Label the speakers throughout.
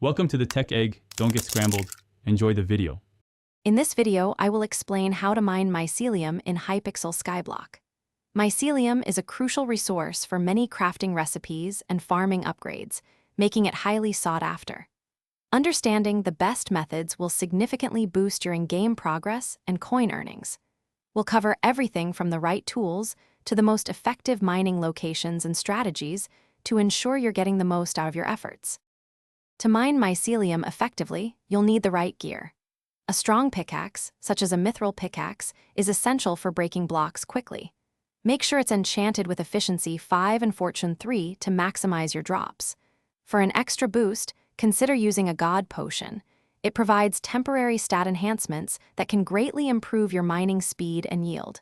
Speaker 1: Welcome to the Tech Egg. Don't get scrambled. Enjoy the video.
Speaker 2: In this video, I will explain how to mine mycelium in Hypixel Skyblock. Mycelium is a crucial resource for many crafting recipes and farming upgrades, making it highly sought after. Understanding the best methods will significantly boost your in-game progress and coin earnings. We'll cover everything from the right tools to the most effective mining locations and strategies to ensure you're getting the most out of your efforts. To mine mycelium effectively, you'll need the right gear. A strong pickaxe, such as a mithril pickaxe, is essential for breaking blocks quickly. Make sure it's enchanted with efficiency 5 and fortune 3 to maximize your drops. For an extra boost, consider using a god potion. It provides temporary stat enhancements that can greatly improve your mining speed and yield.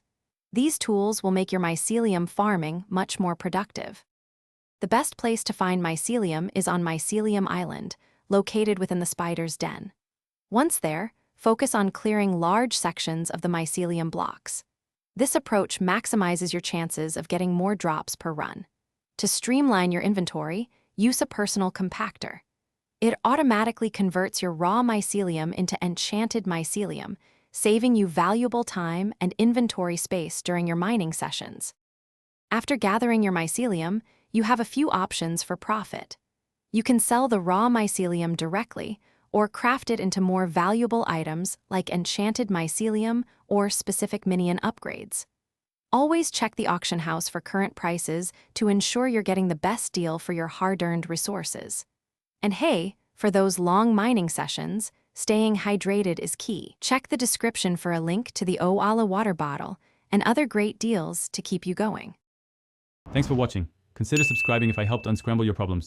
Speaker 2: These tools will make your mycelium farming much more productive. The best place to find mycelium is on Mycelium Island, located within the spider's den. Once there, focus on clearing large sections of the mycelium blocks. This approach maximizes your chances of getting more drops per run. To streamline your inventory, use a personal compactor. It automatically converts your raw mycelium into enchanted mycelium, saving you valuable time and inventory space during your mining sessions. After gathering your mycelium, you have a few options for profit. You can sell the raw mycelium directly or craft it into more valuable items like enchanted mycelium or specific minion upgrades. Always check the auction house for current prices to ensure you're getting the best deal for your hard-earned resources. And hey, for those long mining sessions, staying hydrated is key. Check the description for a link to the Oala water bottle and other great deals to keep you going.
Speaker 1: Thanks for watching. Consider subscribing if I helped unscramble your problems.